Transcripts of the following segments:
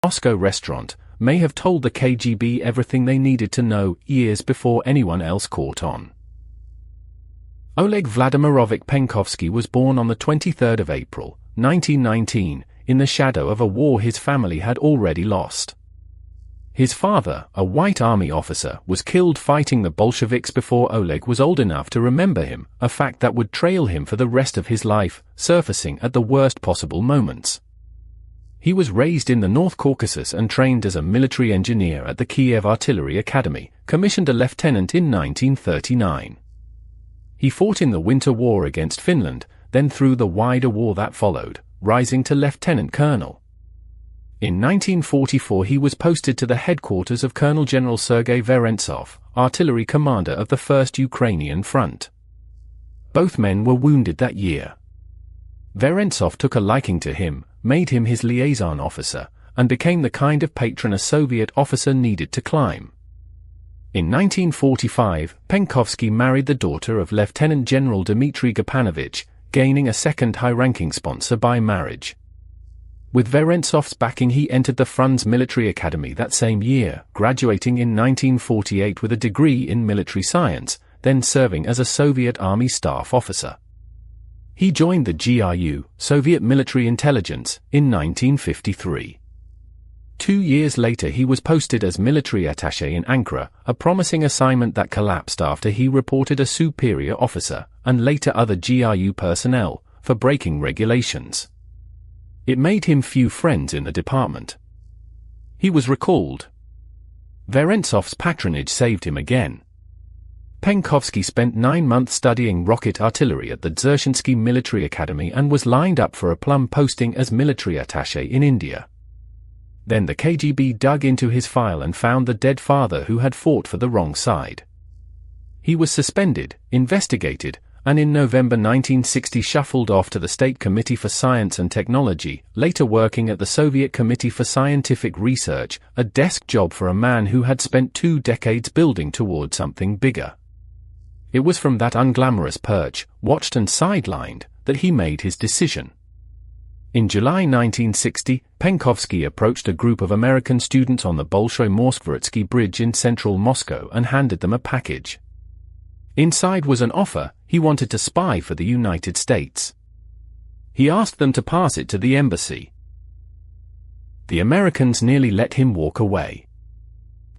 Moscow restaurant, may have told the KGB everything they needed to know years before anyone else caught on. Oleg Vladimirovich Penkovsky was born on the 23rd of April, 1919, in the shadow of a war his family had already lost. His father, a White Army officer, was killed fighting the Bolsheviks before Oleg was old enough to remember him, a fact that would trail him for the rest of his life, surfacing at the worst possible moments. He was raised in the North Caucasus and trained as a military engineer at the Kiev Artillery Academy, commissioned a lieutenant in 1939. He fought in the Winter War against Finland, then through the wider war that followed, rising to lieutenant colonel. In 1944 he was posted to the headquarters of Colonel General Sergei Vorontsov, artillery commander of the First Ukrainian Front. Both men were wounded that year. Vorontsov took a liking to him, made him his liaison officer, and became the kind of patron a Soviet officer needed to climb. In 1945, Penkovsky married the daughter of Lieutenant General Dmitry Gapanovich, gaining a second high-ranking sponsor by marriage. With Vorontsov's backing he entered the Franz Military Academy that same year, graduating in 1948 with a degree in military science, then serving as a Soviet Army staff officer. He joined the GRU, Soviet Military Intelligence, in 1953. 2 years later he was posted as military attaché in Ankara, a promising assignment that collapsed after he reported a superior officer, and later other GRU personnel, for breaking regulations. It made him few friends in the department. He was recalled. Vorontsov's patronage saved him again. Penkovsky spent 9 months studying rocket artillery at the Dzerzhinsky Military Academy and was lined up for a plum posting as military attaché in India. Then the KGB dug into his file and found the dead father who had fought for the wrong side. He was suspended, investigated, and in November 1960 shuffled off to the State Committee for Science and Technology, later working at the Soviet Committee for Scientific Research, a desk job for a man who had spent 2 decades building toward something bigger. It was from that unglamorous perch, watched and sidelined, that he made his decision. In July 1960, Penkovsky approached a group of American students on the Bolshoi-Moskvoretsky Bridge in central Moscow and handed them a package. Inside was an offer: he wanted to spy for the United States. He asked them to pass it to the embassy. The Americans nearly let him walk away.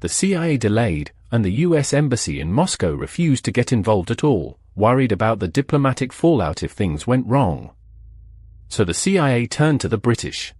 The CIA delayed, and the U.S. Embassy in Moscow refused to get involved at all, worried about the diplomatic fallout if things went wrong. So the CIA turned to the British.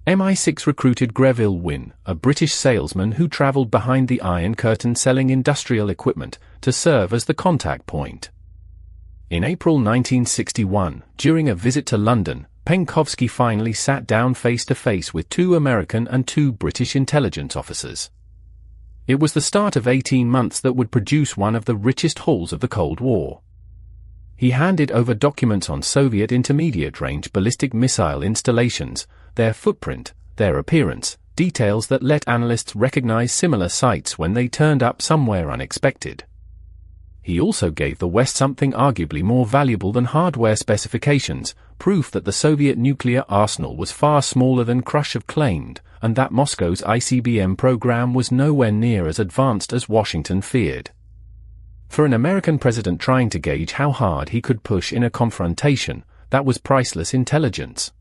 MI6 recruited Greville Wynne, a British salesman who travelled behind the Iron Curtain selling industrial equipment, to serve as the contact point. In April 1961, during a visit to London, Penkovsky finally sat down face-to-face with 2 American and 2 British intelligence officers. It was the start of 18 months that would produce one of the richest hauls of the Cold War. He handed over documents on Soviet intermediate-range ballistic missile installations, their footprint, their appearance, details that let analysts recognize similar sites when they turned up somewhere unexpected. He also gave the West something arguably more valuable than hardware specifications, proof that the Soviet nuclear arsenal was far smaller than Khrushchev claimed, and that Moscow's ICBM program was nowhere near as advanced as Washington feared. For an American president trying to gauge how hard he could push in a confrontation, that was priceless intelligence.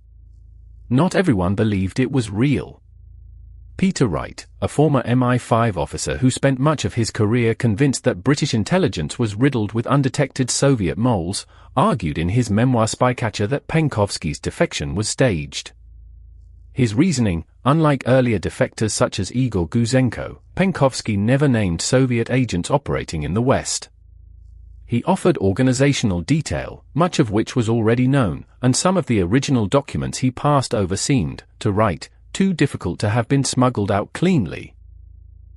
Not everyone believed it was real. Peter Wright, a former MI5 officer who spent much of his career convinced that British intelligence was riddled with undetected Soviet moles, argued in his memoir Spycatcher that Penkovsky's defection was staged. His reasoning: unlike earlier defectors such as Igor Guzenko, Penkovsky never named Soviet agents operating in the West. He offered organizational detail, much of which was already known, and some of the original documents he passed over seemed, to Wright, too difficult to have been smuggled out cleanly.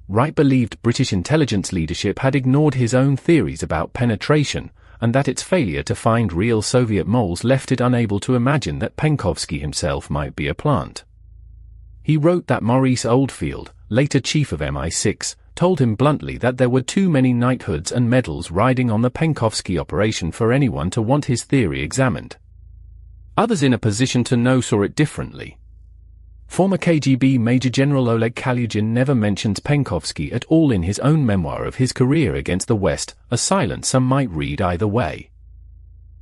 Wright believed British intelligence leadership had ignored his own theories about penetration, and that its failure to find real Soviet moles left it unable to imagine that Penkovsky himself might be a plant. He wrote that Maurice Oldfield, later chief of MI6, told him bluntly that there were too many knighthoods and medals riding on the Penkovsky operation for anyone to want his theory examined. Others in a position to know saw it differently. Former KGB Major General Oleg Kalyugin never mentions Penkovsky at all in his own memoir of his career against the West, a silence some might read either way.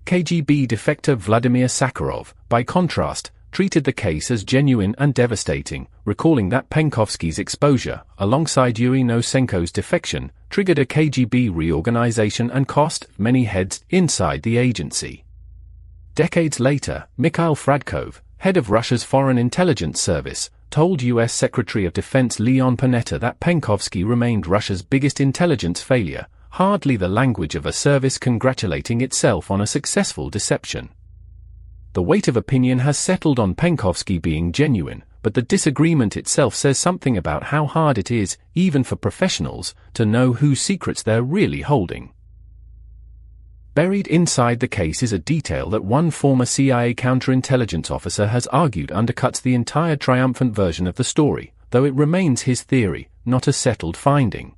KGB defector Vladimir Sakharov, by contrast, treated the case as genuine and devastating, recalling that Penkovsky's exposure, alongside Yuri Nosenko's defection, triggered a KGB reorganization and cost many heads inside the agency. Decades later, Mikhail Fradkov, head of Russia's Foreign Intelligence Service, told U.S. Secretary of Defense Leon Panetta that Penkovsky remained Russia's biggest intelligence failure, hardly the language of a service congratulating itself on a successful deception. The weight of opinion has settled on Penkovsky being genuine, but the disagreement itself says something about how hard it is, even for professionals, to know whose secrets they're really holding. Buried inside the case is a detail that one former CIA counterintelligence officer has argued undercuts the entire triumphant version of the story, though it remains his theory, not a settled finding.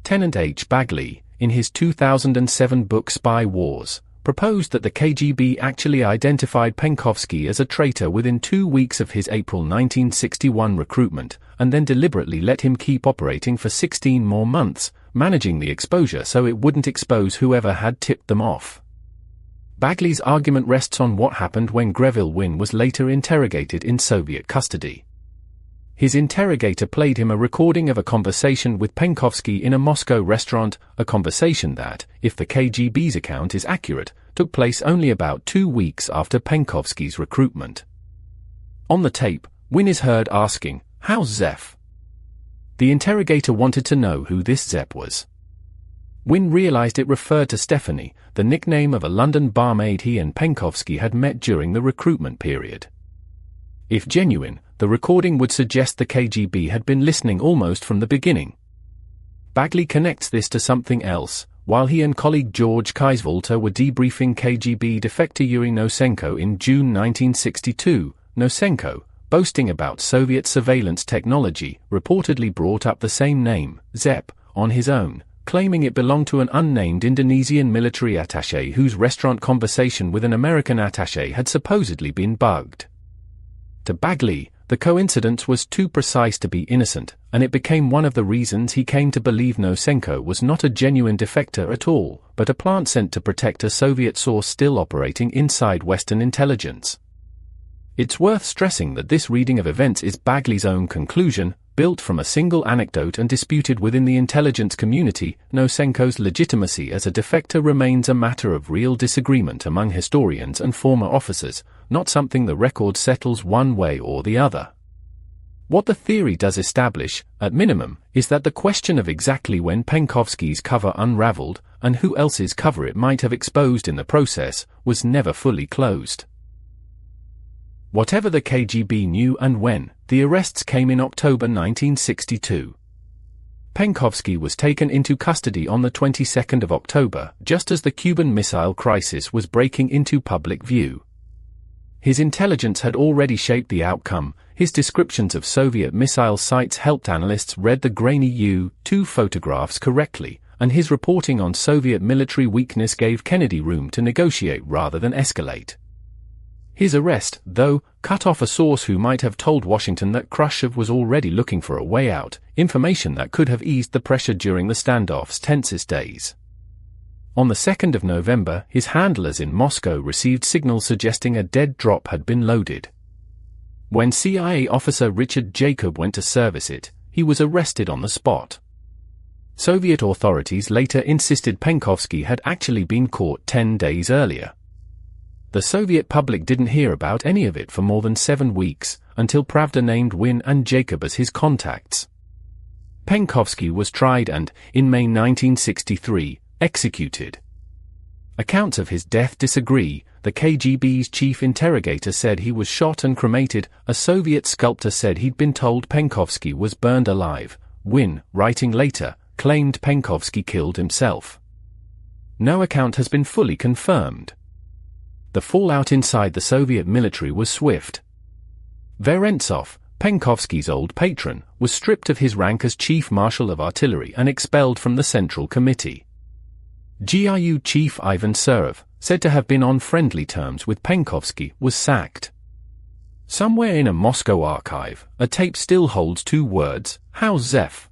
Tenant H. Bagley, in his 2007 book Spy Wars, proposed that the KGB actually identified Penkovsky as a traitor within 2 weeks of his April 1961 recruitment, and then deliberately let him keep operating for 16 more months, managing the exposure so it wouldn't expose whoever had tipped them off. Bagley's argument rests on what happened when Greville Wynne was later interrogated in Soviet custody. His interrogator played him a recording of a conversation with Penkovsky in a Moscow restaurant, a conversation that, if the KGB's account is accurate, took place only about 2 weeks after Penkovsky's recruitment. On the tape, Wynne is heard asking, "How's Zeph?" The interrogator wanted to know who this Zep was. Wynne realized it referred to Stephanie, the nickname of a London barmaid he and Penkovsky had met during the recruitment period. If genuine, the recording would suggest the KGB had been listening almost from the beginning. Bagley connects this to something else. While he and colleague George Kaisvalter were debriefing KGB defector Yuri Nosenko in June 1962, Nosenko, boasting about Soviet surveillance technology, reportedly brought up the same name, Zep, on his own, claiming it belonged to an unnamed Indonesian military attaché whose restaurant conversation with an American attaché had supposedly been bugged. To Bagley, the coincidence was too precise to be innocent, and it became one of the reasons he came to believe Nosenko was not a genuine defector at all, but a plant sent to protect a Soviet source still operating inside Western intelligence. It's worth stressing that this reading of events is Bagley's own conclusion, built from a single anecdote and disputed within the intelligence community. Nosenko's legitimacy as a defector remains a matter of real disagreement among historians and former officers, not something the record settles one way or the other. What the theory does establish, at minimum, is that the question of exactly when Penkovsky's cover unraveled, and who else's cover it might have exposed in the process, was never fully closed. Whatever the KGB knew and when, the arrests came in October 1962. Penkovsky was taken into custody on the 22nd of October, just as the Cuban Missile Crisis was breaking into public view. His intelligence had already shaped the outcome. His descriptions of Soviet missile sites helped analysts read the grainy U-2 photographs correctly, and his reporting on Soviet military weakness gave Kennedy room to negotiate rather than escalate. His arrest, though, cut off a source who might have told Washington that Khrushchev was already looking for a way out, information that could have eased the pressure during the standoff's tensest days. On the 2nd of November, his handlers in Moscow received signals suggesting a dead drop had been loaded. When CIA officer Richard Jacob went to service it, he was arrested on the spot. Soviet authorities later insisted Penkovsky had actually been caught 10 days earlier. The Soviet public didn't hear about any of it for more than 7 weeks, until Pravda named Wynne and Jacob as his contacts. Penkovsky was tried and, in May 1963, executed. Accounts of his death disagree. The KGB's chief interrogator said he was shot and cremated. A Soviet sculptor said he'd been told Penkovsky was burned alive. Wynne, writing later, claimed Penkovsky killed himself. No account has been fully confirmed. The fallout inside the Soviet military was swift. Vorontsov, Penkovsky's old patron, was stripped of his rank as Chief Marshal of Artillery and expelled from the Central Committee. GRU Chief Ivan Surov, said to have been on friendly terms with Penkovsky, was sacked. Somewhere in a Moscow archive, a tape still holds two words, "How's Zeph?"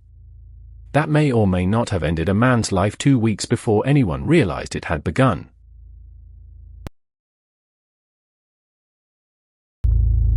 That may or may not have ended a man's life 2 weeks before anyone realized it had begun.